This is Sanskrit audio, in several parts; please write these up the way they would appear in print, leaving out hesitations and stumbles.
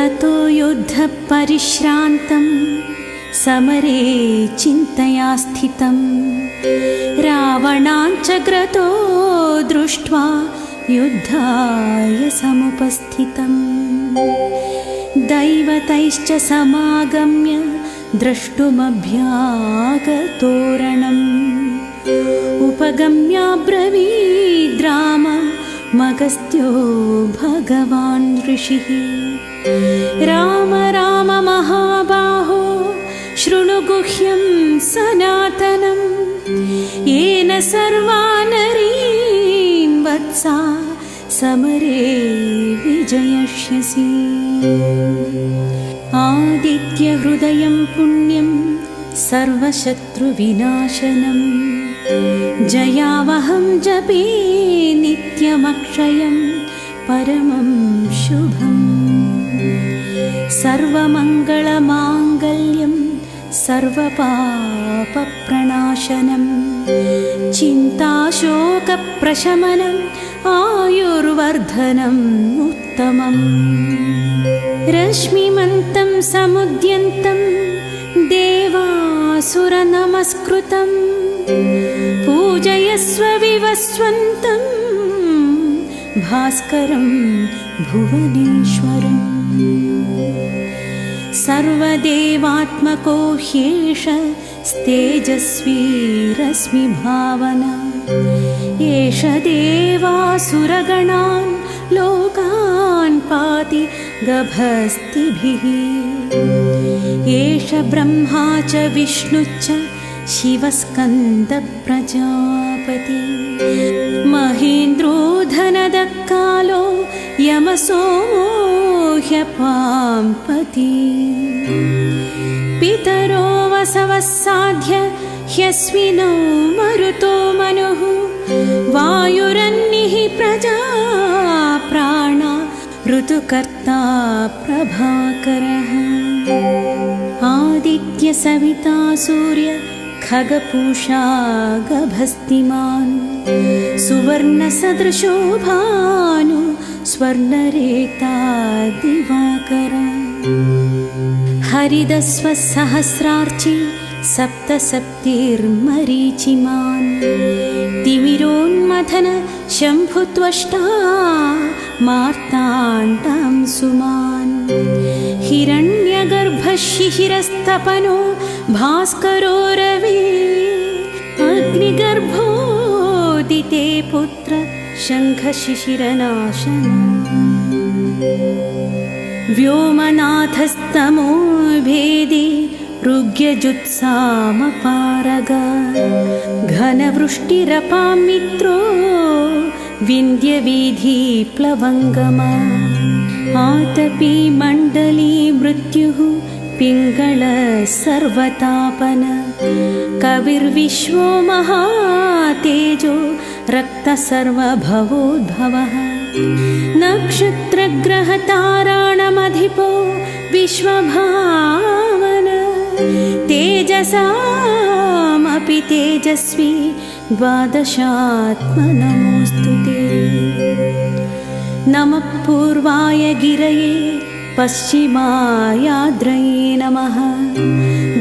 ततो युद्धपरिश्रान्तं समरे चिन्तया स्थितं रावणाञ्चग्रतो दृष्ट्वा युद्धाय समुपस्थितं दैवतैश्च समागम्य द्रष्टुमभ्यागतोरणम् उपगम्याब्रवीद्राममगस्त्यो भगवान् ऋषिः राम राम महाबाहो शृणु गुह्यं सनातनं येन सर्वानरीन् वत्सा समरे विजयष्यसि आदित्यहृदयं पुण्यं सर्वशत्रुविनाशनं जयावहं जपे नित्यमक्षयं परमं शुभम् सर्वमङ्गलमाङ्गल्यं सर्वपापप्रणाशनं चिन्ताशोकप्रशमनम् आयुर्वर्धनम् उत्तमम् रश्मिमन्तं समुद्यन्तं देवासुरनमस्कृतं पूजयस्व विवस्वन्तं भास्करं भुवनेश्वरम् सर्वदेवात्मको ह्येष तेजस्वी रश्मिभावना एष देवासुरगणान् लोकान् पाति गभस्तिभिः एष ब्रह्मा च विष्णुश्च शिवस्कन्दप्रजापति महेन्द्रो धनदकालो यमसोमो ह्यपाम्पति पितरो वसवः साध्य ह्यस्विनो मरुतो मनुः वायुरन्निः प्रजा प्राणा ऋतुकर्ता प्रभाकरः आदित्य सविता सूर्य खगपूषा गभस्तिमान् सुवर्णसदृशो भानु स्वर्णरेता दिवाकर हरिदस्वः सहस्रार्ची सप्तसप्तिर्मरीचिमान् तिमिरोन्मथन शम्भुत्वष्टा मार्ताण्डं सुमान् हिरण्यगर्भः शिशिरस्तपनो भास्करो रवि अग्निगर्भोदिते पुत्र शङ्खशिशिरनाशनम् व्योमनाथस्तमो भेदी ऋग्यजुत्सामपारग घनवृष्टिरपां मित्रो विन्ध्यवीधिप्लवङ्गमा आतपी मण्डली मृत्युः पिङ्गळ सर्वतापन कविर्विश्वो महातेजो रक्तसर्वभवोद्भवः नक्षत्रग्रहताराणमधिपो विश्वभावन तेजसामपि तेजस्वी द्वादशात्मनमोऽस्तुते नमः पूर्वाय गिरये पश्चिमायाद्रये नमः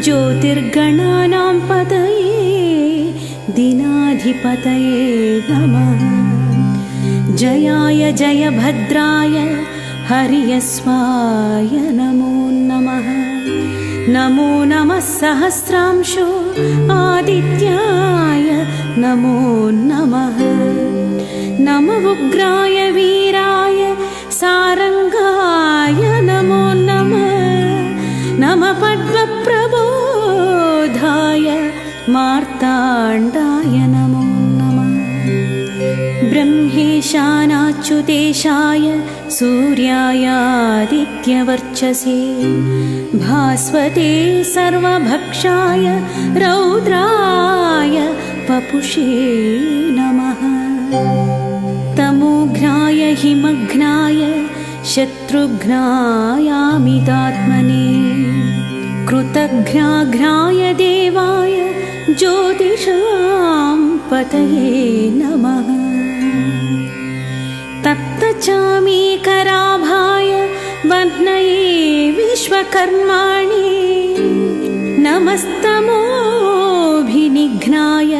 ज्योतिर्गणानां पतये दिनाधिपतये नमः जयाय जयभद्राय हरियस्वाय नमो नमः नमो नमः सहस्रांशो आदित्याय नमो नमः नमो उग्राय वीराय सारंगाय नमो नमः नमः पद्मप्रबोधाय मार्ताण्डाय नमो नमः ब्रह्मेशानाच्युतेशाय सूर्यायादित्यवर्चसे भास्वते सर्वभक्षाय रौद्राय वपुषे नमः तमोघ्नाय हिमघ्नाय शत्रुघ्नायामितात्मने कृतघ्नाघ्नाय देवाय ज्योतिषां पतये नमः तप्तचामीकराभाय वह्नये कर्माणि नमस्तमोऽभिनिघ्नाय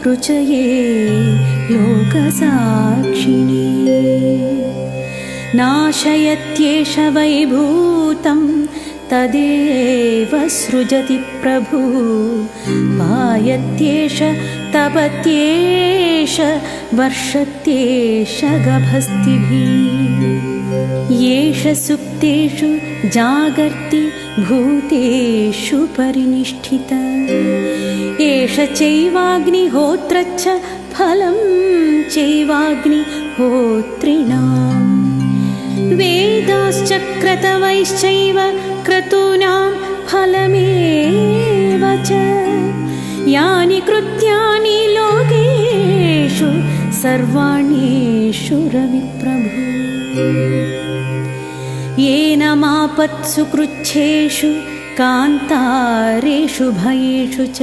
रुचये लोकसाक्षिणे नाशयत्येष वैभूतं तदेव सृजति प्रभु पायत्येष तपत्येष वर्षत्येष गभस्तिभिः येष सुप्तेषु जागर्ति भूतेषु परिनिष्ठित एष चैवाग्निहोत्रच्च फलं चैवाग्निहोत्रिणाम् वेदाश्च क्रतवैश्चैव क्रतूनां फलमेव च यानि कृत्यानि लोकेषु सर्वाण्येषु रविप्रभु येन मापत्सु कृच्छेषु कान्तारेषु भयेषु च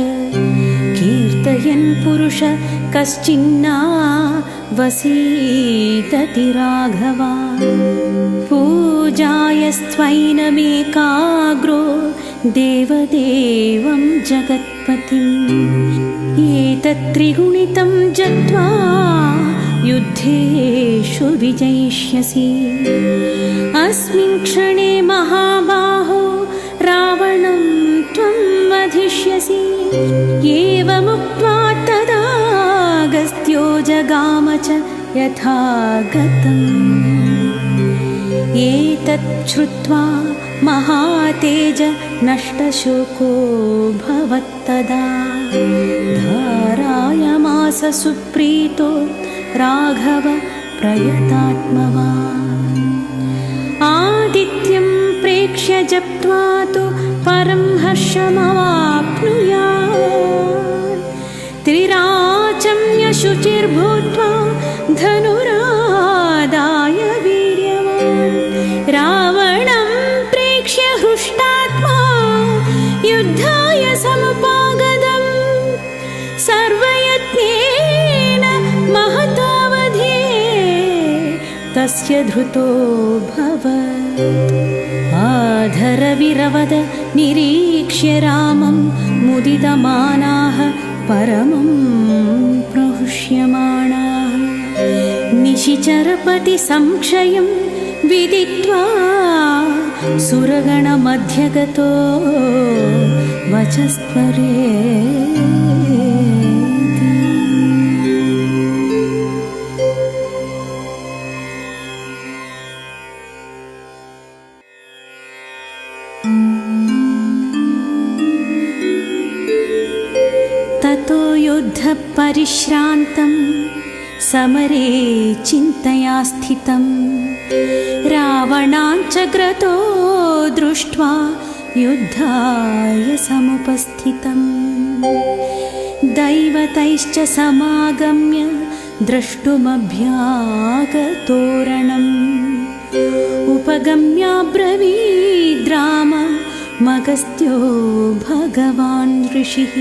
कीर्तयन् पुरुष कश्चिन्ना वसीदति राघवा पूजायस्त्वैनमेकाग्रो देवदेवं जगत्पतिम् एतत्त्रिगुणितं जप्त्वा युद्धेषु विजयिष्यसि अस्मिन् क्षणे महाबाहो रावणं त्वं वधिष्यसि एवमुक्त्वा तदागस्त्यो जगाम च यथागतम् एतत् श्रुत्वा महातेज नष्टशोको भवत्तदा धारायमास सुप्रीतो राघव प्रयतात्मवान् आदित्यं प्रेक्ष्य जप्त्वा तु परं हर्षमवाप्नुयात् त्रिराचम्य शुचिर्भूत्वा धनुरादाय वीर्यवान् रावणं प्रेक्ष्य हृष्टात्मा युद्धाय समुपागतम् सर्वयत्नेन महतावधे तस्य धृतो भवत् आधरविरवद निरीक्ष्य रामं मुदितमानाः परमं प्रहृष्यमाणाः निशिचरपति संक्षयं विदित्वा सुरगणमध्यगतो वचस्त्वरे ततो युद्धपरिश्रान्तं समरे चिन्तया स्थितं रावणाञ्चग्रतो दृष्ट्वा युद्धाय समुपस्थितं दैवतैश्च समागम्य द्रष्टुमभ्यागतोरणम् उपगम्याब्रवीद्राम मगस्त्यो भगवान् ऋषिः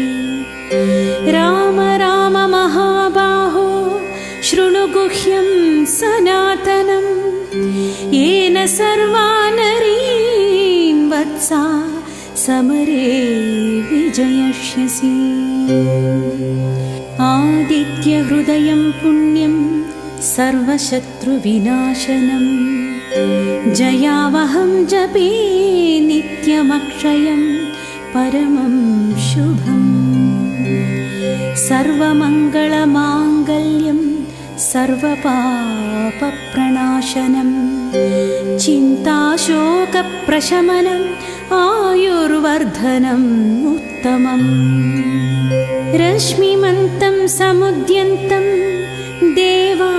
राम राम महाबाहो शृणु गुह्यं सनातनं येन सर्वा नरीन् वत्सा समरे विजयिष्यसि आदित्यहृदयं पुण्यं सर्वशत्रुविनाशनं जयावहं जपे नित्यमक्षयं परमं शुभम् सर्वमङ्गलमाङ्गल्यं सर्वपापप्रणाशनं चिन्ताशोकप्रशमनम् आयुर्वर्धनम् उत्तमम् रश्मिमन्तं समुद्यन्तं देवासुरनमस्कृतं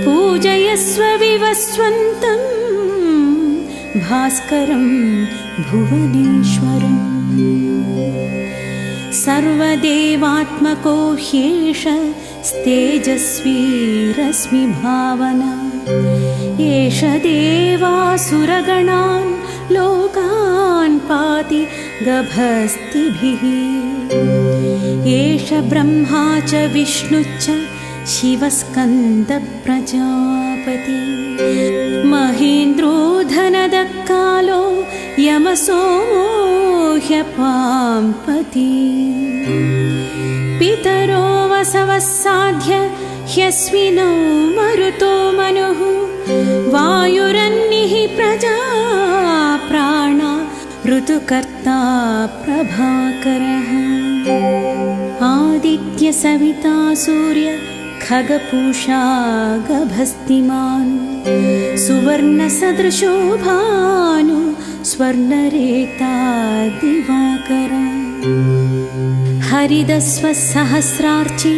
पूजयस्व विवस्वन्तं भास्करं भुवनेश्वरम् सर्वदेवात्मको ह्येष तेजस्वी रश्मिभावना एष देवासुरगणान् लोकान् पाति गभस्तिभिः एष ब्रह्मा च विष्णुश्च शिवस्कन्दप्रजापति महेन्द्रो यमसोमो ह्यपाम्पति पितरो वसवः साध्य ह्यस्मिनो मरुतो मनुः वायुरन्निः प्रजा प्राणा ऋतुकर्ता प्रभाकरः आदित्य सविता सूर्य खगपूषा गभस्तिमान् सुवर्णसदृशो भानु स्वर्णरेता दिवाकर हरिदस्वः सहस्रार्चि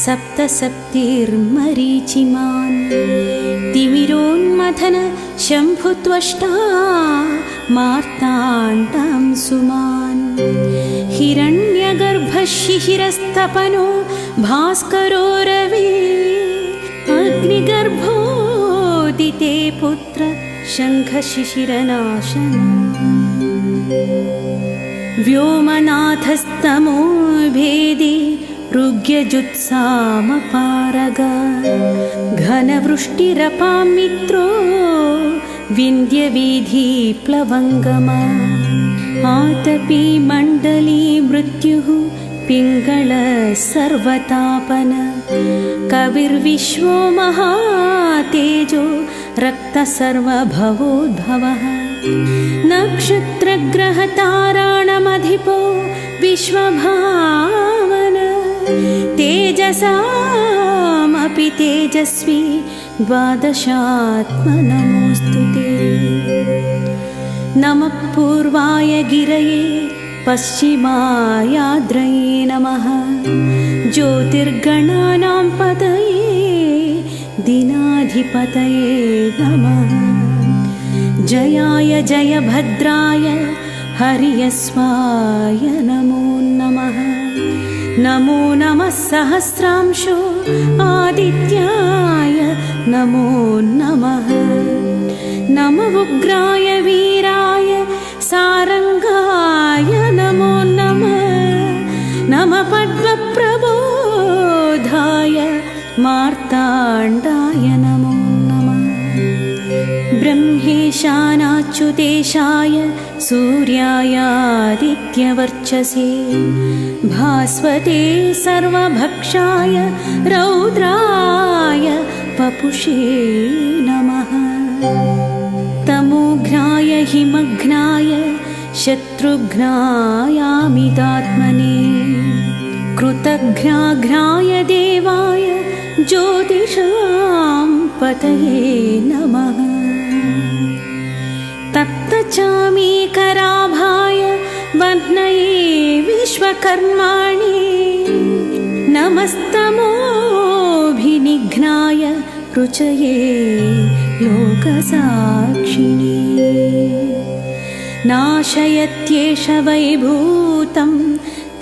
सप्तसप्तिर्मरीचिमान् तिमिरोन्मथन शम्भुत्वष्टा मार्ताण्डं सुमान् हिरण्यगर्भः शिशिरस्तपनो भास्करो रवि अग्निगर्भोदिते पुत्र शङ्खशिशिरनाशनम् व्योमनाथस्तमो भेदे ऋग्यजुत्सामपारग घनवृष्टिरपां मित्रो विन्ध्यवीधिप्लवङ्गम आतपी मण्डली मृत्युः पिङ्गळ सर्वतापन कविर्विश्वो महातेजो रक्तसर्वभवोद्भवः नक्षत्रग्रहताराणमधिपो विश्वभावन तेजसामपि तेजस्वी द्वादशात्मनमोऽस्तु ते नमः पूर्वाय गिरये पश्चिमायाद्रये नमः ज्योतिर्गणानां पतये दीनाधिपतये नमः जयाय जयभद्राय हरियस्वाय नमो नमः नमो नमः सहस्रांशो आदित्याय नमो नमः नमः उग्राय वीराय सारंगाय नमो नमः नमः पद्मप्रबोधाय मार्ताण्डाय नमो नमः ब्रह्मेशानाच्युतेशाय सूर्यायादित्यवर्चसे भास्वते सर्वभक्षाय रौद्राय पपुषे नमः तमोघ्नाय हिमघ्नाय शत्रुघ्नायामितात्मने कृतघ्नाघ्नाय देवाय ज्योतिषां पतये नमः तप्तचामीकराभाय वह्नये विश्वकर्माणि नमस्तमोभिनिघ्नाय रुचये लोकसाक्षिणे नाशयत्येष वैभूतं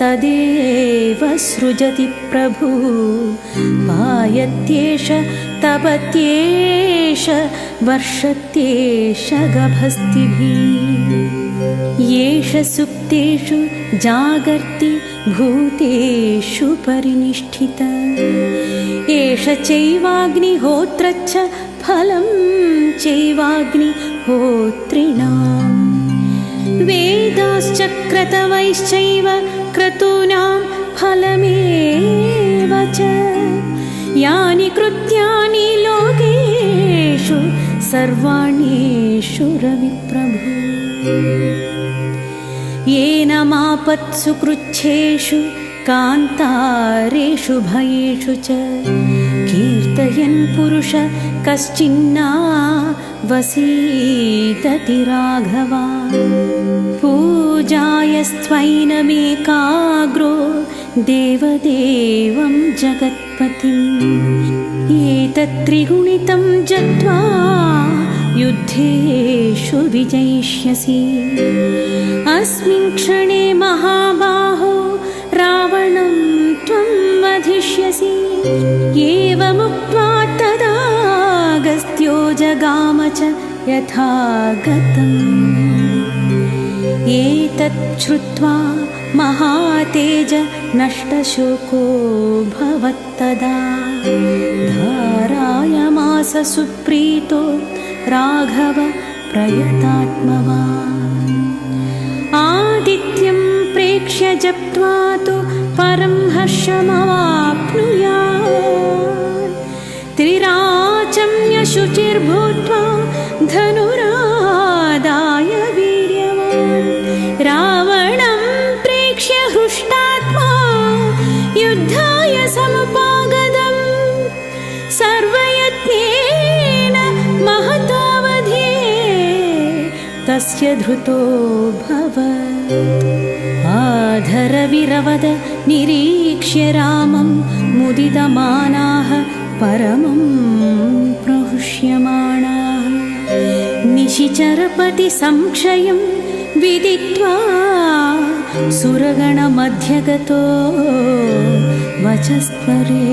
तदेव सृजति प्रभु पायत्येष तपत्येष वर्षत्येष गभस्तिभिः येष सुप्तेषु जागर्ति भूतेषु परिनिष्ठित एष चैवाग्निहोत्रच्च फलं चैवाग्निहोत्रिणाम् वेदाश्च क्रतवैश्चैव क्रतूनां फलमेव च यानि कृत्यानि लोकेषु सर्वाण्येषु रविप्रभु येन मापत्सु कृच्छेषु कान्तारेषु भयेषु च कीर्तयन् पुरुष कश्चिन्ना वसीदति राघवा पूजायस्त्वैनमेकाग्रो देवदेवं जगत्पतिम् एतत्त्रिगुणितं जत्वा युद्धेषु विजयिष्यसि अस्मिन् क्षणे महाबाहो रावणं त्वं वधिष्यसि एवमुक्त्वा तदागस्त्यो जगाम च यथागतम् एतत् श्रुत्वा महातेज नष्टशोको भवत्तदा धारायमास सुप्रीतो राघव प्रयतात्मवान् प्रेक्ष्य जप्त्वा तु परं हर्षमवाप्नुयात् त्रिराचम्य शुचिर्भूत्वा धनुरादाय वीर्यवान् रावणं प्रेक्ष्य हृष्टात्मा युद्धाय समुपागतम् सर्वयत्नेन महतावधे तस्य धृतो भवत् आधरविरवद निरीक्ष्य रामं मुदितमानाः परमं प्रहृष्यमाणाः निशिचरपति संक्षयं विदित्वा सुरगणमध्यगतो वचस्त्वरे